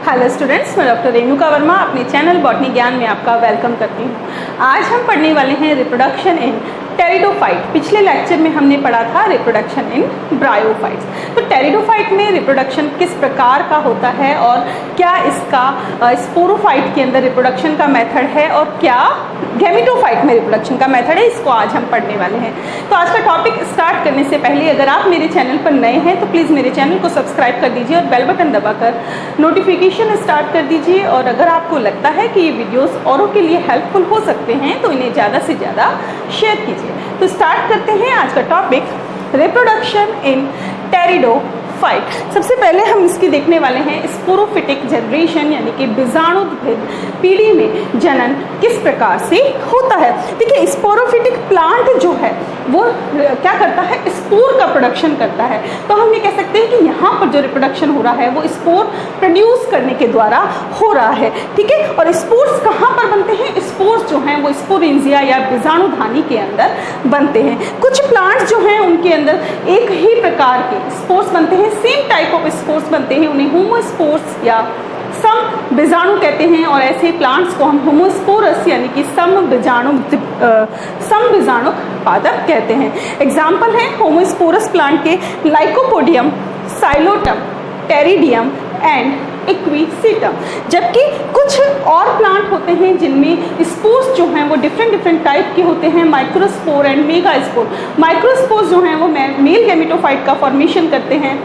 Hello students, मैं doctor Renuka Verma अपने channel botany ज्ञान में आपका वेलकम करती हूँ। आज हम पढ़ने वाले हैं रिप्रोडक्शन इन टेरिडोफाइट। पिछले लेक्चर में हमने पढ़ा था रिप्रोडक्शन इन ब्रायोफाइट्स। तो टेरिडोफाइट में रिप्रोडक्शन किस प्रकार का होता है और क्या इसका स्पोरोफाइट के अंदर रिप्रोडक्शन का मेथड है और क्या गैमेटोफाइट में रिप्रोडक्शन का मेथड है, इसको आज हम पढ़ने वाले हैं। तो आज का टॉपिक स्टार्ट करने से पहले अगर आप मेरे चैनल पर नए हैं तो प्लीज़ मेरे चैनल को सब्सक्राइब कर दीजिए और बेल बटन दबाकर नोटिफिकेशन स्टार्ट कर दीजिए। और अगर आपको लगता है कि ये वीडियोस औरों के लिए हेल्पफुल हो सकते हैं तो इन्हें ज़्यादा से ज़्यादा शेयर कीजिए। तो स्टार्ट करते हैं आज का टॉपिक, रिप्रोडक्शन इन टेरिडोफाइट। सबसे पहले हम इसकी देखने वाले हैं स्पोरोफिटिक जनरेशन, यानी कि बीजाणुद्भिद पीढ़ी में जनन किस प्रकार से होता है। देखिए, स्पोरोफिटिक प्लांट जो है वो क्या करता है, स्पोर का प्रोडक्शन करता है। तो हम ये कह सकते हैं कि यहाँ पर जो रिप्रोडक्शन हो रहा है वो स्पोर प्रोड्यूस करने के द्वारा हो रहा है, ठीक है। और स्पोर्स कहाँ पर बनते हैं? स्पोर्स जो हैं वो स्पोरेंजिया या बीजाणुधानी के अंदर बनते हैं। कुछ प्लांट्स जो हैं उनके अंदर एक ही प्रकार के स्पोर्स बनते हैं, सेम टाइप ऑफ स्पोर्स बनते हैं, उन्हें होमोस्पोर्स या सम बीजाणु कहते हैं। और ऐसे प्लांट्स को हम होमोस्पोरस यानी कि सम बीजाणु पादप कहते हैं। एग्जाम्पल है होमोस्पोरस प्लांट के lycopodium, Psilotum, Pteridium and equisetum. जबकि कुछ और प्लांट होते हैं जिनमें स्पोर्स जो हैं वो डिफरेंट टाइप के होते हैं, माइक्रोस्पोर एंड मेगास्पोर। माइक्रोस्पोर जो हैं वो मेल गैमेटोफाइट का फॉर्मेशन करते हैं,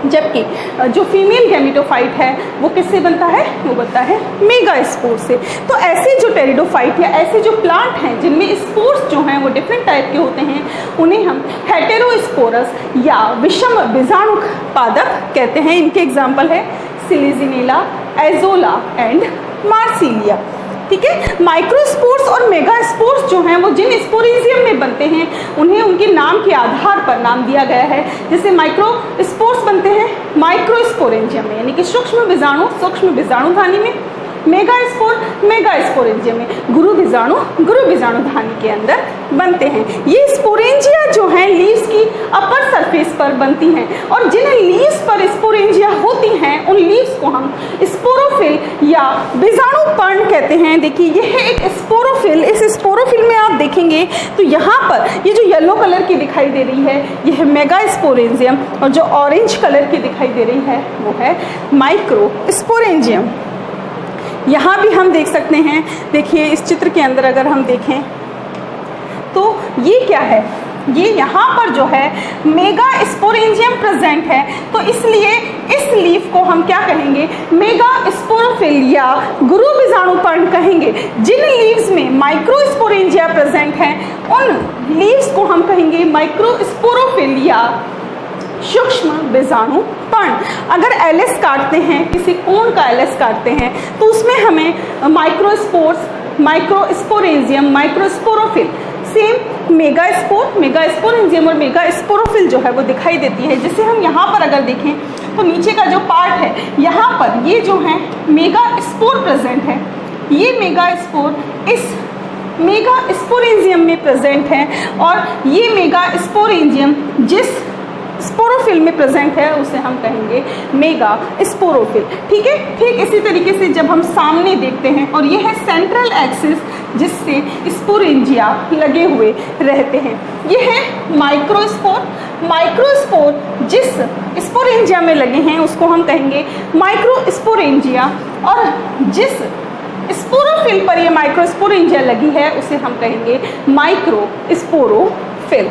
जबकि जो फीमेल गैमेटोफाइट है वो किससे बनता है? वो बनता है मेगास्पोर से। तो ऐसे जो टेरिडोफाइट या ऐसे जो प्लांट हैं जिनमें स्पोर्स जो हैं वो डिफरेंट टाइप के होते हैं, उन्हें हम हेटेरोस्पोरस या विषम बीजाणु पादप कहते हैं। इनके एग्जाम्पल है सिलिजिनेला, एजोला एंड मार्सिलिया, ठीक है। माइक्रोस्पोर्स और मेगास्पोर्स जो हैं वो जिन स्पोरेंजियम में बनते हैं उन्हें उनके नाम के आधार पर नाम दिया गया है। जैसे माइक्रोस्पोर्स बनते हैं माइक्रोस्पोरेंजियम में, यानी कि सूक्ष्म बीजाणुधानी में, मेगास्पोरेंजियम में, गुरु बीजाणुधानी के अंदर बनते हैं। ये स्पोरेंजिया जो हैं लीव्स की अपर सरफेस पर बनती हैं और जिन लीव्स पर स्पोरेंजिया होती हैं उन लीव्स को हम स्पोरोफिल या बीजाणुपर्ण कहते हैं। देखिए, यह है एक स्पोरोफिल। इस स्पोरोफिल में आप देखेंगे तो यहाँ पर ये जो येलो कलर की दिखाई दे रही है यह है मेगास्पोरेंजियम और जो ऑरेंज कलर की दिखाई दे रही है वो है माइक्रोस्पोरेंजियम। यहाँ भी हम देख सकते हैं, देखिए इस चित्र के अंदर अगर हम देखें तो ये क्या है, ये यहाँ पर जो है मेगास्पोरेंजियम प्रेजेंट है। तो इसलिए इस लीफ को हम क्या कहेंगे? मेगास्पोरोफिल या गुरु बीजाणुपर्ण कहेंगे। जिन लीव्स में माइक्रोस्पोरेंजिया प्रेजेंट है उन लीव्स को हम कहेंगे माइक्रोस्पोरोफिल या सूक्ष्म बीजाणुपर्ण। अगर एलएस काटते हैं, किसी कोण का एलएस काटते हैं तो उसमें हमें microspores, microsporangium, microsporophyll, same megasporangium और मेगास्पोरोफिल जो है वो दिखाई देती है। जैसे हम यहाँ पर अगर देखें तो नीचे का जो पार्ट है यहाँ पर ये जो है मेगास्पोर प्रेजेंट है। ये मेगास्पोर इस मेगास्पोरेंजियम में प्रेजेंट है और ये मेगास्पोरेंजियम जिस स्पोरोफिल में प्रेजेंट है उसे हम कहेंगे मेगास्पोरोफिल, ठीक है। ठीक इसी तरीके से जब हम सामने देखते हैं और ये है सेंट्रल एक्सिस जिससे स्पोरेंजिया लगे हुए रहते हैं, ये है माइक्रोस्पोर जिस स्पोरेंजिया में लगे हैं उसको हम कहेंगे माइक्रोस्पोरेंजिया और जिस स्पोरोफिल पर ये माइक्रोस्पोरेंजिया लगी है उसे हम कहेंगे माइक्रोस्पोरोफिल।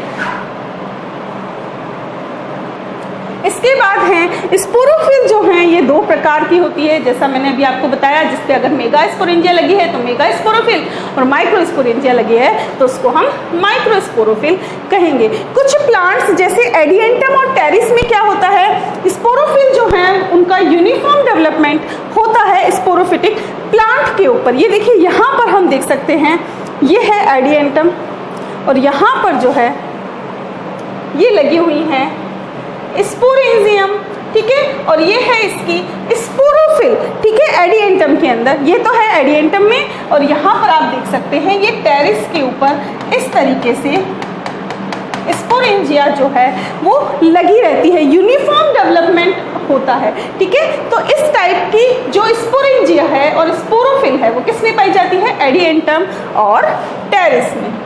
इसके बाद हैं स्पोरोफिल जो हैं ये दो प्रकार की होती है, जैसा मैंने अभी आपको बताया। जिसपे अगर मेगास्पोरेंजिया लगी है तो मेगास्पोरोफिल और माइक्रोस्पोरेंजिया लगी है तो उसको हम माइक्रोस्पोरोफिल कहेंगे। कुछ प्लांट्स जैसे एडिएंटम और टेरिस में क्या होता है, स्पोरोफिल जो हैं उनका यूनिफॉर्म डेवलपमेंट होता है स्पोरोफिटिक प्लांट के ऊपर। ये देखिए यहाँ पर हम देख सकते हैं, ये है एडिएंटम और यहाँ पर जो है ये लगी हुई हैं स्पोरेंजियम, ठीक है। और ये है इसकी स्पोरोफिल, ठीक है, एडिएंटम के अंदर। ये तो है एडिएंटम में और यहाँ पर आप देख सकते हैं ये टेरिस के ऊपर इस तरीके से स्पोरेंजिया जो है वो लगी रहती है, यूनिफॉर्म डेवलपमेंट होता है, ठीक है। तो इस टाइप की जो ओलिएंटम और टेरिस में।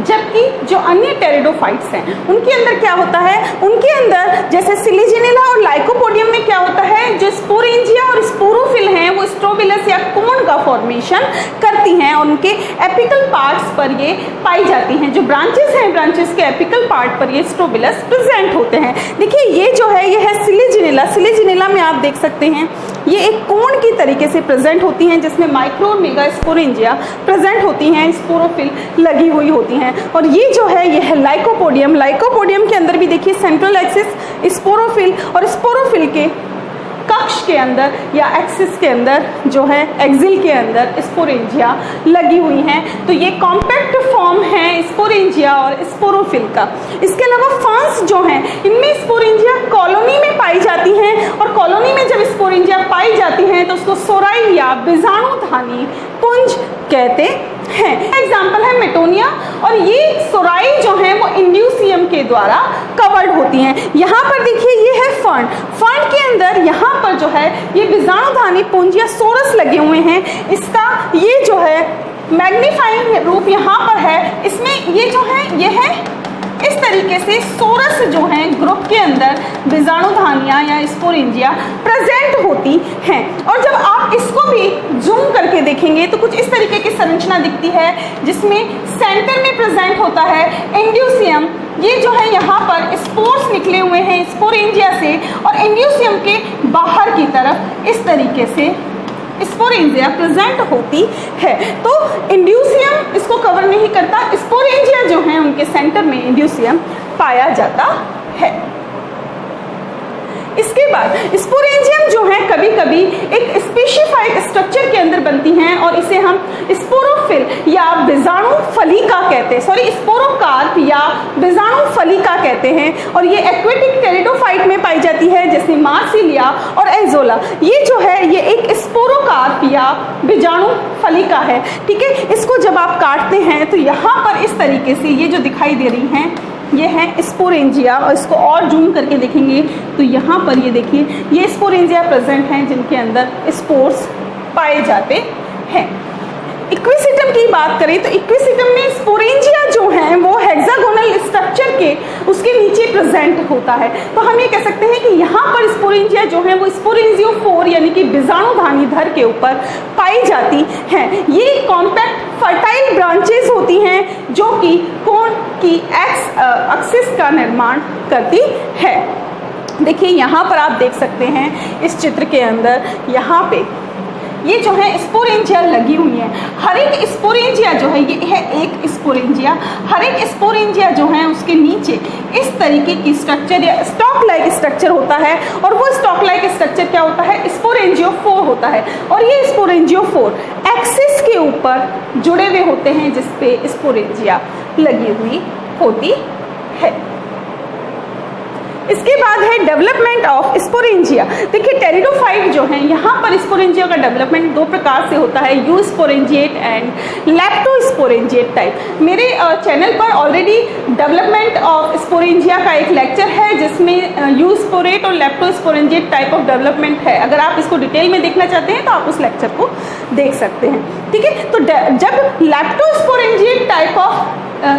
जबकि जो अन्य टेरिडोफाइट्स हैं उनके अंदर क्या होता है, उनके अंदर जैसे सिलिजिनेला और लाइकोपोडियम में क्या होता है, जो स्पोरेंजिया और स्पोरोफिल हैं वो स्ट्रोबिलस या कोन का फॉर्मेशन करती हैं और उनके एपिकल पार्ट्स पर ये पाई जाती हैं। जो ब्रांचेस हैं, ब्रांचेस के एपिकल पार्ट पर ये स्ट्रोबिलस प्रेजेंट होते हैं। देखिए ये जो है ये है सिलिजिनेला। सिलिजिनेला में आप देख सकते हैं ये एक कोन की तरीके से प्रेजेंट होती हैं जिसमें माइक्रो और मेगा स्पोरेंजिया प्रेजेंट होती हैं, स्पोरोफिल लगी हुई होती हैं। और ये जो है ये है लाइकोपोडियम। लाइकोपोडियम के अंदर भी देखिए सेंट्रल एक्सिस स्पोरोफिल और स्पोरोफिल के कक्ष के अंदर या एक्सिस के अंदर जो है एक्सिल के अंदर स्पोरेंजिया लगी हुई हैं। तो ये कॉम्पैक्ट फॉर्म है स्पोरेंजिया और स्पोरोफिल का। इसके अलावा फर्न्स जो हैं इनमें स्पोरेंजिया कॉलोनी में पाई जाती हैं और कॉलोनी में जब स्पोरेंजिया पाई जाती हैं तो उसको सोराइल या बीजाणुधानी पुंज कहते हैं। एग्जाम्पल है मेटोनिया और ये सोराइल जो है वो इंड्यूसियम के द्वारा कवर्ड होती हैं। यहाँ पर देखिए ये है फर्न। फर्न के अंदर यहाँ पर जो है ये बीजाणुधानी पुंज या सोरस लगे हुए हैं। इसका ये जो है मैग्नीफाइंग रूप यहाँ पर है। इसमें ये जो है ये है इस तरीके से सोरस जो है ग्रुप के अंदर बीजाणुधानियां या स्पोरेंजिया प्रेजेंट होती हैं। और जब आप इसको भी जूम करके देखेंगे तो कुछ इस तरीके की संरचना दिखती है जिसमें सेंटर में प्रेजेंट होता है इंड्यूसियम। ये जो है यहाँ पर स्पोर्स निकले हुए हैं स्पोरेंजिया से और इंड्यूसियम के बाहर की तरफ इस तरीके से स्पोरेंजिया प्रेजेंट होती है। तो इंड्यूसियम इसको कवर नहीं करता, स्पोरेंजिया जो है उनके सेंटर में इंड्यूसियम पाया जाता है। इसके बाद स्पोरेंजियम जो है कभी कभी एक स्पेसिफाइड स्ट्रक्चर के अंदर बनती हैं और इसे हम स्पोरोफिल या बीजाणु फलिका कहते हैं, सॉरी स्पोरोकार्प या बीजाणु फलिका कहते हैं। और ये एक्वेटिक टेरिडोफाइट में पाई जाती है जैसे मार्सिलिया और एजोला। ये जो है ये एक स्पोरोकार्प या बीजाणु फलिका है। ठीक है, इसको जब आप काटते हैं तो यहाँ पर इस तरीके से ये जो दिखाई दे रही हैं ये है स्पोरेंजिया और इसको और जूम करके देखेंगे तो यहाँ पर ये देखिए ये स्पोरेंजिया प्रेजेंट हैं जिनके अंदर स्पोर्स पाए जाते हैं। इक्विसिटम की बात करें तो इक्विसिटम में स्पोरेंजिया जो है वो हेक्सागोनल स्ट्रक्चर के उसके नीचे प्रेजेंट होता है। तो हम ये कह सकते हैं कि यहाँ पर स्पोरेंजिया जो है वो स्पोरेंजियोफोर यानी कि बीजाणुधानी धर के ऊपर पाई जाती हैं। ये कॉम्पैक्ट फर्टाइल ब्रांचेस होती हैं जो कि कोन की एक्सिस का निर्माण करती है। देखिए यहाँ पर आप देख सकते हैं इस चित्र के अंदर यहाँ पे ये जो है स्पोरेंजिया लगी हुई है। हर एक स्पोरेंजिया जो है ये है एक स्पोरेंजिया, हर एक स्पोरेंजिया जो है उसके नीचे इस तरीके की स्ट्रक्चर या स्टॉक लाइक स्ट्रक्चर होता है और वो स्टॉक लाइक स्ट्रक्चर क्या होता है, स्पोरेंजियोफोर होता है। और ये स्पोरेंजियोफोर एक्सिस के ऊपर जुड़े हुए होते हैं जिसपे स्पोरेंजिया लगी हुई होती है। इसके बाद है डेवलपमेंट ऑफ स्पोरेंजिया। देखिए टेरिडोफाइट जो है यहाँ पर स्पोरेंजिया का डेवलपमेंट दो प्रकार से होता है, यू स्पोरेंजिएट एंड लैप्टोस्पोरेंजिएट टाइप। मेरे चैनल पर ऑलरेडी डेवलपमेंट ऑफ स्पोरेंजिया का एक लेक्चर है जिसमें यू स्पोरेट और लैप्टोस्पोरेंजिएट टाइप ऑफ डेवलपमेंट है। अगर आप इसको डिटेल में देखना चाहते हैं तो आप उस लेक्चर को देख सकते हैं। ठीक है, तो जब लैप्टोस्पोरेंजिएट टाइप ऑफ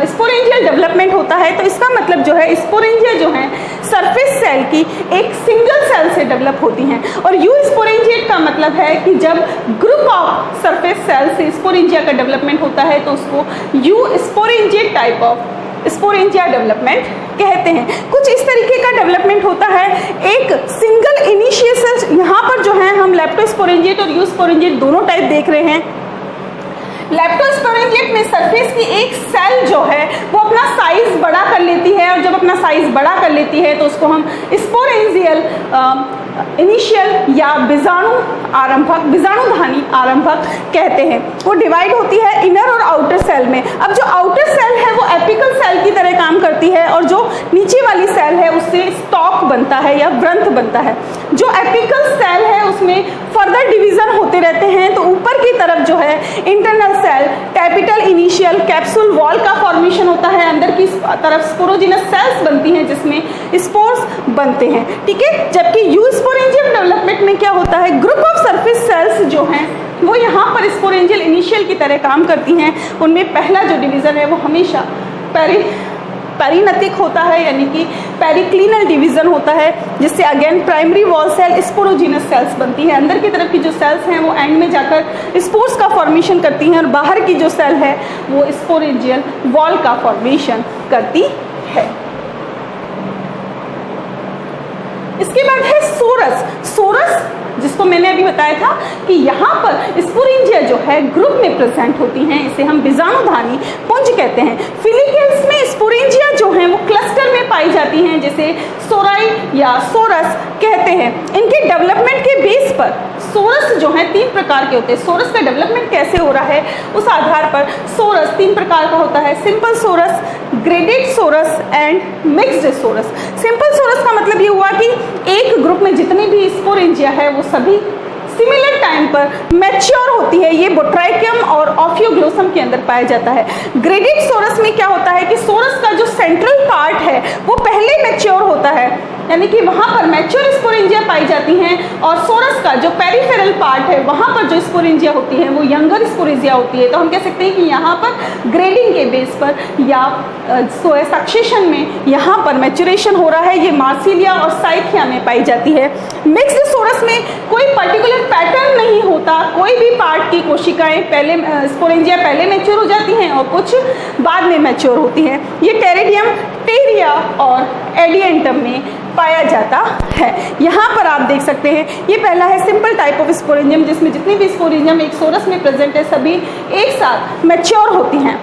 स्पोरेंजियल डेवलपमेंट होता है तो इसका मतलब जो है स्पोरेंजिया जो है सरफेस सेल की एक सिंगल सेल से डेवलप होती हैं। और यू स्पोरेंजिएट का मतलब है कि जब ग्रुप ऑफ सरफेस सेल से स्पोरेंजिया का डेवलपमेंट होता है तो उसको you sporangiate type of sporangia development कहते हैं। कुछ इस तरीके का डेवलपमेंट होता है, एक सिंगल इनिशिएशन। यहाँ पर जो है हम लैप्टोस्पोरेंजिएट और यू स्पोरेंजिएट दोनों टाइप देख रहे हैं। लैप्टोस्पोरेंजिएट में सरफेस की एक सेल जो है वो अपना साइज बड़ा कर लेती है और जब अपना साइज बड़ा कर लेती है तो उसको हम स्पोरेंजियल इनिशियल या बीजाणुधानी आरंभक कहते हैं। वो डिवाइड होती है इनर और आउटर सेल में। अब जो आउटर सेल है वो एपिकल सेल की तरह काम करती है और जो नीचे वाली सेल है उससे स्टॉक बनता है या व्रंत बनता है। जो एपिकल सेल है उसमें फर्दर डिवीजन होते रहते हैं। तो ऊपर की तरफ जो है internal cell capital initial capsule wall का फॉर्मेशन होता है, अंदर की तरफ स्पोरोजिनस सेल्स बनती हैं जिसमें स्पोर्स बनते हैं। ठीक है, जबकि यू स्पोरेंजियम डेवलपमेंट में क्या होता है, ग्रुप ऑफ सरफेस सेल्स जो हैं वो यहाँ पर स्पोरेंजियल इनिशियल की तरह काम करती हैं। उनमें पहला जो डिवीज़न है वो हमेशा पेरिनथिक होता है, यानी कि पेरिक्लिनल डिवीजन होता है, जिससे again primary wall cell sporogenous cells बनती है। अंदर की तरफ की जो सेल्स हैं वो एंड में जाकर स्पोर्स का फॉर्मेशन करती हैं और बाहर की जो सेल है वो स्पोरेंजियल वॉल का फॉर्मेशन करती है। इसके बाद है सोरस। सोरस जिसको मैंने अभी बताया था कि यहाँ पर स्पोरेंजिया जो है ग्रुप में प्रेजेंट होती हैं, इसे हम बीजाणुधानी पुंज कहते हैं। फिलिकेल्स में स्पोरेंजिया जो हैं वो क्लस्टर में पाई जाती हैं, जिसे सोराई या सोरस कहते हैं। इनके डेवलपमेंट के बेस पर सोरस जो है 3 प्रकार के होते हैं। सोरस का डेवलपमेंट कैसे हो रहा है उस आधार पर सोरस 3 प्रकार का होता है, simple sorus, graded sorus and mixed sorus. Simple sorus का मतलब ये हुआ कि एक ग्रुप में जितने भी स्पोरेंजिया है वो सभी सिमिलर टाइम पर मैच्योर होती है। ये बोट्राइकियम और ऑफियोग्लोसम के अंदर पाया जाता है। ग्रेडेड सोरस में क्या होता है कि सोरस का जो सेंट्रल पार्ट है वो पहले मैच्योर होता है, यानी कि वहाँ पर मैच्योर स्पोरेंजिया पाई जाती हैं, और सोरस का जो पेरिफेरल पार्ट है वहाँ पर जो स्पोरेंजिया होती है वो यंगर स्पोरेंजिया होती है। तो हम कह सकते हैं कि यहाँ पर ग्रेडिंग के बेस पर या सक्सेशन में यहाँ पर मैच्योरेशन हो रहा है। ये मार्सिलिया और साइथिया में पाई जाती है। मिक्स्ड सोरस में कोई पर्टिकुलर पैटर्न नहीं होता, कोई भी पार्ट की कोशिकाएं पहले स्पोरेंजिया पहले मैच्योर हो जाती हैं और कुछ बाद में मैच्योर होती हैं। ये टेरिडियम, टेरिया और एडियंटम में पाया जाता है। यहाँ पर आप देख सकते हैं ये पहला है सिंपल टाइप ऑफ स्पोरेंजियम, जिसमें जितनी भी स्पोरेंजियम एक सोरस में प्रेजेंट है सभी एक साथ मैच्योर होती हैं।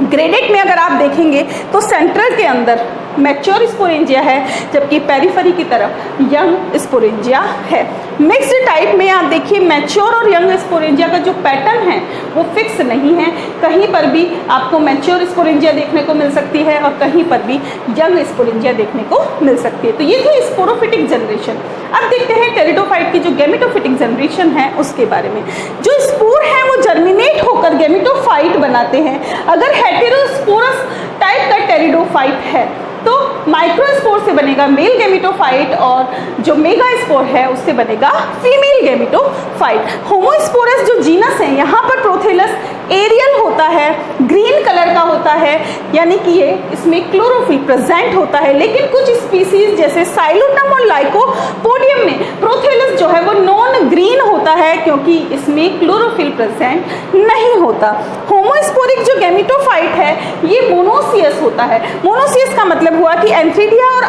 ग्रेडेड में अगर आप देखेंगे तो सेंट्रल के अंदर मैच्योर स्पोरेंजिया है, जबकि पेरिफेरी की तरफ यंग स्पोरेंजिया है। मिक्स्ड टाइप में आप देखिए मैच्योर और यंग स्पोरेंजिया का जो पैटर्न है वो फिक्स नहीं है, कहीं पर भी आपको मैच्योर स्पोरेंजिया देखने को मिल सकती है और कहीं पर भी यंग स्पोरेंजिया देखने को मिल सकती है। तो ये थी स्पोरोफिटिक जनरेशन। अब देखते हैं टेरिडोफाइट की जो गैमेटोफिटिक जनरेशन है उसके बारे में। जो स्पोर है वो जर्मिनेट होकर गैमेटोफाइट बनाते हैं। अगर हेटेरोस्पोरस टाइप का टेरिडोफाइट है तो माइक्रोस्पोर से बनेगा मेल गैमेटोफाइट और जो मेगास्पोर है उससे बनेगा फीमेल गैमेटोफाइट। होमोस्पोरस जो जीनस है यहाँ पर प्रोथेलस एरियल होता है, ग्रीन कलर का होता है, यानी कि ये इसमें क्लोरोफिल प्रेजेंट होता है। लेकिन कुछ स्पीसीज जैसे साइलोटम और लाइकोपोडियम में प्रोथेलस जो है वो नॉन ग्रीन होता है, क्योंकि इसमें क्लोरोफिल प्रेजेंट नहीं होता। होमोस्पोरिक जो गैमेटोफाइट है ये मोनोसियस होता है। मोनोसियस का मतलब हुआ कि एंथ्रीडिया और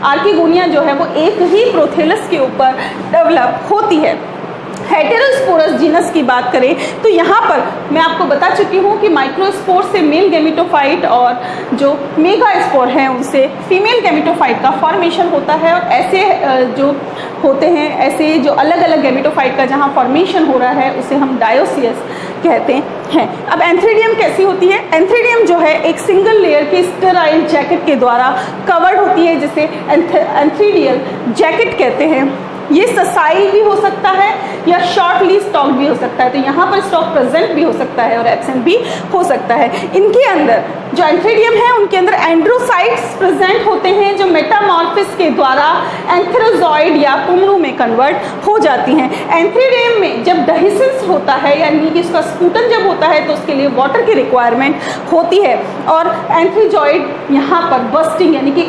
आर्किगोनिया जो है वो एक ही प्रोथेलस के ऊपर डेवलप होती है। हेटेरोस्पोरस जीनस की बात करें तो यहाँ पर मैं आपको बता चुकी हूँ कि माइक्रोस्पोर से मेल गैमेटोफाइट और जो मेगास्पोर हैं उनसे फीमेल गैमेटोफाइट का फॉर्मेशन होता है। और ऐसे जो होते हैं, ऐसे जो अलग अलग गैमेटोफाइट का जहाँ फॉर्मेशन हो रहा है उसे हम डायोसियस कहते हैं। अब एंथ्रीडियम कैसी होती है? एंथ्रीडियम जो है एक सिंगल लेयर के स्टेराइल जैकेट के द्वारा कवर्ड होती है, जिसे एंथ्रीडियल जैकेट कहते हैं। ये ससाइल भी हो सकता है या शॉर्टली स्टॉक भी हो सकता है। तो यहाँ पर स्टॉक प्रेजेंट भी हो सकता है और एब्सेंट भी हो सकता है। इनके अंदर जो एंथ्रीडियम है उनके अंदर एंड्रोसाइट्स प्रेजेंट होते हैं जो मेटामॉर्फिस के द्वारा एंथेरोजॉइड या पुमरू में कन्वर्ट हो जाती हैं। एंथ्रीडियम में जब डहिसेंस होता है यानी कि इसका स्पूटन जब होता है तो उसके लिए वाटर की रिक्वायरमेंट होती है और एंथ्रीजॉइड यहाँ पर बस्टिंग यानी कि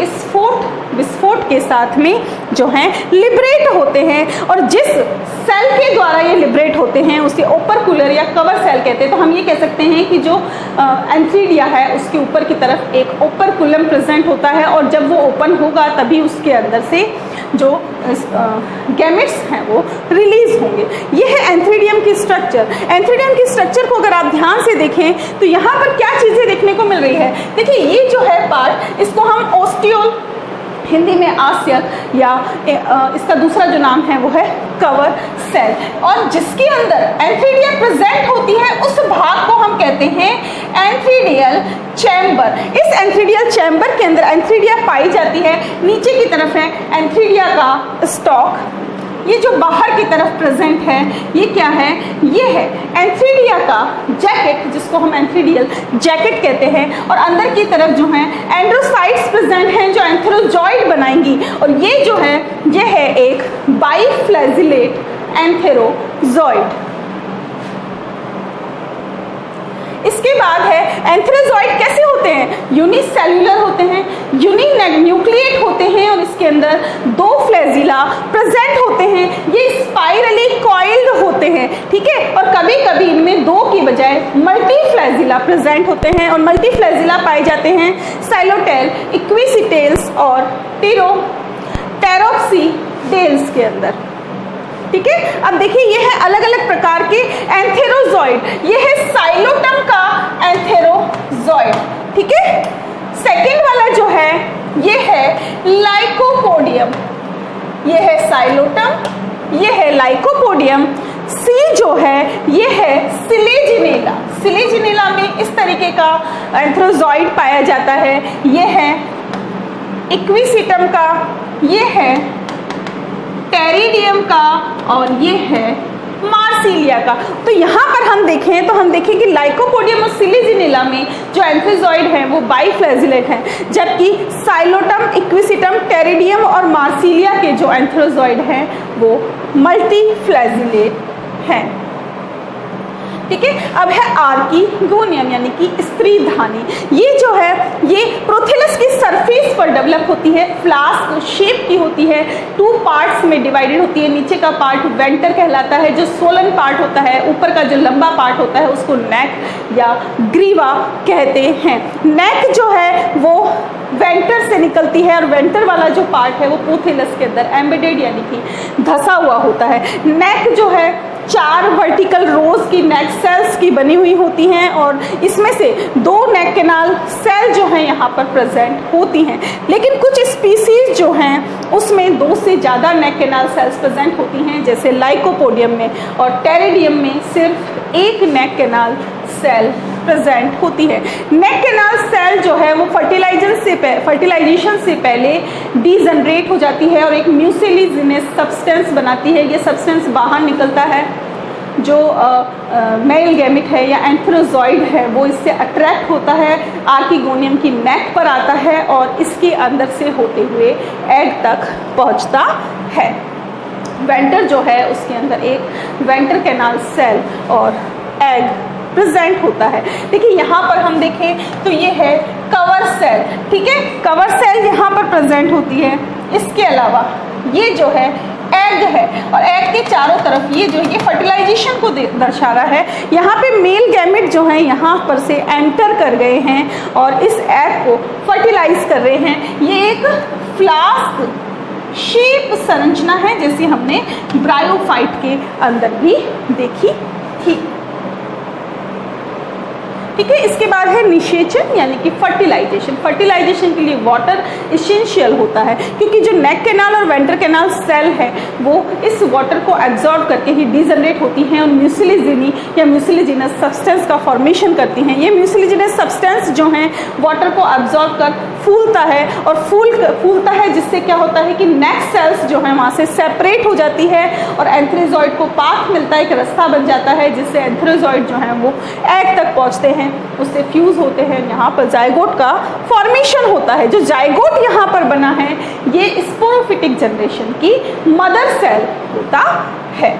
विस्फोट के साथ में जो है लिबरेट होते हैं। और जिस सेल के द्वारा ये लिबरेट होते हैं उसे ओपरकुलर या कवर सेल कहते हैं। तो हम ये कह सकते हैं कि जो एंथ्रीडिया है उसके ऊपर की तरफ एक ओपरकुलम प्रेजेंट होता है और जब वो ओपन होगा तभी उसके अंदर से जो गैमेट्स हैं वो रिलीज होंगे। ये है एंथ्रीडियम की स्ट्रक्चर। एंथ्रीडियम की स्ट्रक्चर को अगर आप ध्यान से देखें तो यहाँ पर क्या चीज़ें देखने को मिल रही है। देखिए ये जो है पार्ट इसको हम ओस्टियोल, हिंदी में आस्यल या इसका दूसरा जो नाम है वो है कवर सेल, और जिसके अंदर एंथ्रीडिया प्रेजेंट होती है उस भाग को हम कहते हैं एंथ्रीडियल चैम्बर। इस एंथ्रीडियल चैम्बर के अंदर एंथ्रीडिया पाई जाती है। नीचे की तरफ है एंथ्रीडिया का स्टॉक, ये जो बाहर की तरफ प्रेजेंट है ये क्या है, ये है एंथ्रीडिया का जैकेट, जिसको हम एंथ्रीडियल जैकेट कहते हैं। और अंदर की तरफ जो है एंड्रोसाइट्स प्रेजेंट हैं जो एंथेरोजॉइड बनाएंगी, और ये जो है ये है एक बाइफ्लैजिलेट एंथेरोजॉइड। इसके बाद है एंथेरोजॉइड कैसे होते हैं, यूनिसेल्युलर होते हैं, यूनिन्यूक्लिएट होते हैं, और इसके अंदर 2 फ्लैजिला प्रेजेंट होते हैं। ये स्पाइरली कॉइल्ड होते हैं, ठीक है। और कभी कभी इनमें 2 की बजाय मल्टी फ्लैजिला प्रेजेंट होते हैं, और मल्टी फ्लैजिला पाए जाते हैं सैलोटेल, इक्विसिटेल्स और टेरोक्सीडेल्स के अंदर, ठीक है। अब देखिए ये है अलग अलग प्रकार के एंथेरोजॉइड। ये है साइलोटम का एंथेरोजॉइड, ठीक है। सेकंड वाला जो है ये है लाइकोपोडियम, ये है साइलोटम, ये है लाइकोपोडियम। सी जो है ये है सिलेजिनेला, सिलेजिनेला में इस तरीके का एंथेरोजॉइड पाया जाता है। ये है इक्विसिटम का, ये है टेरिडियम का, और ये है मार्सिलिया का। तो यहाँ पर हम देखें तो हम देखें कि लाइकोपोडियम और सिलेजिनेला में जो एंथेरोजॉइड है वो बाइफ्लैजिलेट है, जबकि साइलोटम, इक्विसिटम, टेरिडियम और मार्सिलिया के जो एंथेरोजॉइड हैं वो मल्टीफ्लैजिलेट हैं, ठीक है। अब है आर्कीगोनियम यानी कि स्त्रीधानी। ये जो है ये प्रोथेलस की सरफेस पर डेवलप होती है, फ्लास्क शेप की होती है, 2 पार्ट्स में डिवाइडेड होती है। नीचे का पार्ट वेंटर कहलाता है, जो सोलन पार्ट होता है, ऊपर का जो लंबा पार्ट होता है उसको नेक या ग्रीवा कहते हैं। नेक जो है वो वेंटर से निकलती है, और वेंटर वाला जो पार्ट है वो प्रोथेलस के अंदर एम्बेडेड यानी कि धसा हुआ होता है। नेक जो है 4 वर्टिकल रोज की नेक सेल्स की बनी हुई होती हैं, और इसमें से 2 नेक कैनाल सेल जो हैं यहाँ पर प्रेजेंट होती हैं। लेकिन कुछ स्पीसीज जो हैं उसमें 2 से ज़्यादा नेक कैनाल सेल्स प्रेजेंट होती हैं, जैसे लाइकोपोडियम में और टेरिडियम में सिर्फ 1 नेक कैनाल सेल प्रेजेंट होती है। नेक कैनाल सेल जो है वो फर्टिलाइजेशन से पहले डीजनरेट हो जाती है और एक म्यूसिलिजिनस सब्सटेंस बनाती है। ये सब्सटेंस बाहर निकलता है, जो मेल गैमेट है या एंथेरोजॉइड है वो इससे अट्रैक्ट होता है, आर्कीगोनियम की नेक पर आता है और इसके अंदर से होते हुए एग तक पहुंचता है। वेंटर जो है उसके अंदर एक वेंटर कैनाल सेल और एग प्रेजेंट होता है। देखिए यहाँ पर हम देखें तो ये है कवर सेल, ठीक है। कवर सेल यहाँ पर प्रेजेंट होती है। इसके अलावा ये जो है एग है, और एग के चारों तरफ ये जो ये फर्टिलाइजेशन को दर्शा रहा है। यहाँ पे मेल गैमेट जो है यहाँ पर से एंटर कर गए हैं और इस एग को फर्टिलाइज कर रहे हैं। ये एक फ्लास्क शेप संरचना है, जैसे हमने ब्रायोफाइट के अंदर भी देखी थी, ठीक है। इसके बाद है निषेचन यानी कि फर्टिलाइजेशन। फर्टिलाइजेशन के लिए वाटर इसेंशियल होता है, क्योंकि जो नेक कैनाल और वेंटर कैनाल सेल है वो इस वाटर को एब्जॉर्ब करके ही डीजनरेट होती हैं और म्यूसिलिजिनी या म्यूसिलिजिनस सब्सटेंस का फॉर्मेशन करती हैं। ये म्यूसिलिजिनस सब्सटेंस जो हैं वाटर को एब्जॉर्ब कर फूलता है, और फूलता है जिससे क्या होता है कि नेक सेल्स जो हैं वहाँ से सेपरेट हो जाती है और एंथेरोजॉइड को पाथ मिलता है, एक रास्ता बन जाता है जिससे एंथेरोजॉइड जो हैं वो एग तक पहुँचते हैं, उससे फ्यूज होते हैं। यहाँ पर जाइगोट का फॉर्मेशन होता है। जो जाइगोट यहाँ पर बना है ये स्पोरोफिटिक जनरेशन की मदर सेल होता है।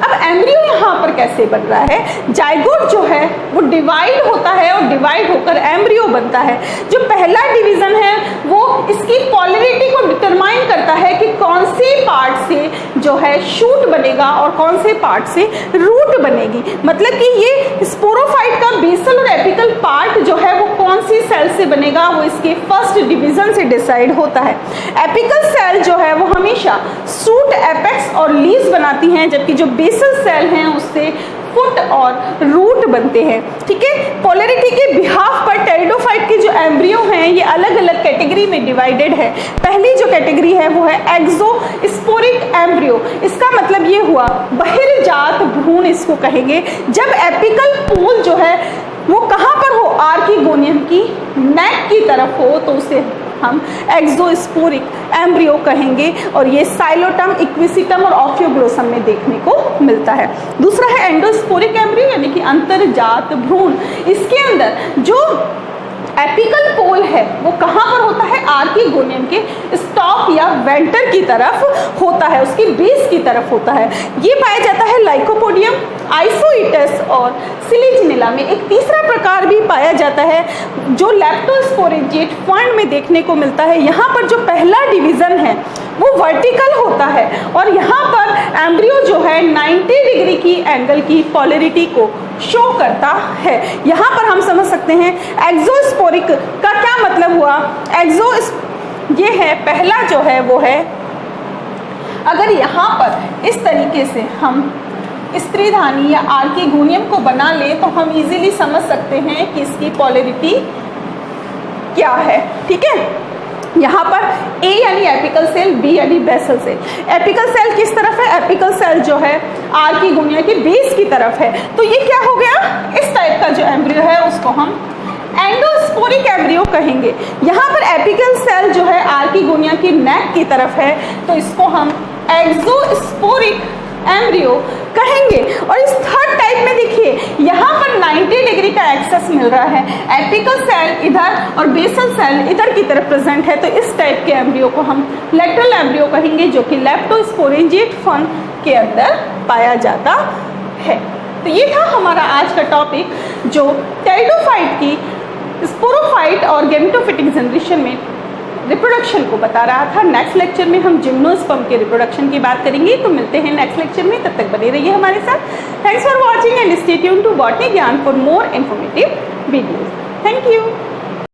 अब एम्ब्रियो यहाँ पर कैसे बन रहा है, जाइगोट जो है वो डिवाइड होता है और डिवाइड होकर एम्ब्रियो बनता है। जो पहला डिवीजन है वो इसकी पॉलरिटी को डिटरमाइन करता है कि कौन से पार्ट से जो है शूट बनेगा और कौन से पार्ट से रूट बनेगी। मतलब कि ये स्पोरोफाइट का बेसल और एपिकल पार्ट जो है वो कौन सी सेल से बनेगा वो इसके फर्स्ट डिवीजन से डिसाइड होता है। एपिकल सेल जो है वो हमेशा शूट, एपेक्स और लीव्स बनाती हैं, जबकि जो बेसल सेल हैं उससे फुट और रूट बनते हैं, ठीक है। पोलैरिटी के बिहाफ पर टेरिडोफाइट के जो एम्ब्रियो हैं ये अलग अलग कैटेगरी में डिवाइडेड है। पहली जो कैटेगरी है वो है एक्सोस्पोरिक एम्ब्रियो। इसका मतलब ये हुआ बहिर्जात भ्रूण इसको कहेंगे। जब एपिकल पोल जो है वो कहाँ पर हो, आर्कीगोनियम की नेक की तरफ हो तो उसे हम एक्सोस्पोरिक एम्ब्रियो कहेंगे और ये साइलोटम, इक्विसिटम और ऑफियोग्लोसम में देखने को मिलता है। दूसरा है एंडोस्पोरिक एम्ब्रियो यानी कि अंतर्जात भ्रूण। इसके अंदर जो एपिकल पोल है वो कहाँ पर होता है? आर्कीगोनियम के स्टॉक या वेंटर की तरफ होता है, उसकी बेस की तरफ होता है। ये पाया जाता है लाइकोपोडियम, आइसोइटस और सिलिजिनेला में। एक तीसरा प्रकार भी पाया जाता है जो लेप्टोस्पोरेंजिएट फंड में देखने को मिलता है। यहाँ पर जो पहला डिवीजन है वो वर्टिकल होता है और यहाँ पर एम्ब्रियो जो है 90 डिग्री की एंगल की पॉलरिटी को शो करता है। यहाँ पर हम समझ सकते हैं एक्सोस्पोरिक का क्या मतलब हुआ। ये है पहला जो है वो है, अगर यहाँ पर इस तरीके से हम स्त्रीधानी या आर्कीगोनियम को बना ले तो हम इजीली समझ सकते हैं कि इसकी पॉलरिटी क्या है। ठीक है, यहाँ पर A यानी एपिकल सेल, B यानी बेसल सेल। एपिकल सेल किस तरफ है? एपिकल सेल जो है आर्कीगोनिया की बेस की तरफ है। तो ये क्या हो गया? इस टाइप का जो एम्ब्रियो है उसको हम एंडोस्पोरिक एम्ब्रियो कहेंगे। यहाँ पर एपिकल सेल जो है आर्कीगोनिया की नेक की तरफ है तो इसको हम एक्सोस्पोरिक एम्ब्रियो कहेंगे। और इस थर्ड टाइप में देखिए यहाँ पर 90 डिग्री का एक्सेस मिल रहा है, एपिकल सेल इधर और बेसल सेल इधर की तरफ प्रेजेंट है, तो इस टाइप के एम्ब्रियो को हम लेटरल एम्ब्रियो कहेंगे जो कि लेप्टोस्पोरेंजिएट फंड के अंदर पाया जाता है। तो ये था हमारा आज का टॉपिक जो टेरिडोफाइट की स्पोरोफाइट और गैमेटोफिटिक जनरेशन में रिप्रोडक्शन को बता रहा था। नेक्स्ट लेक्चर में हम जिम्नोस्पर्म के रिप्रोडक्शन की बात करेंगे। तो मिलते हैं नेक्स्ट लेक्चर में, तब तक बने रहिए हमारे साथ। Thanks for watching and stay tuned to botany Gyan for more informative videos. Thank you.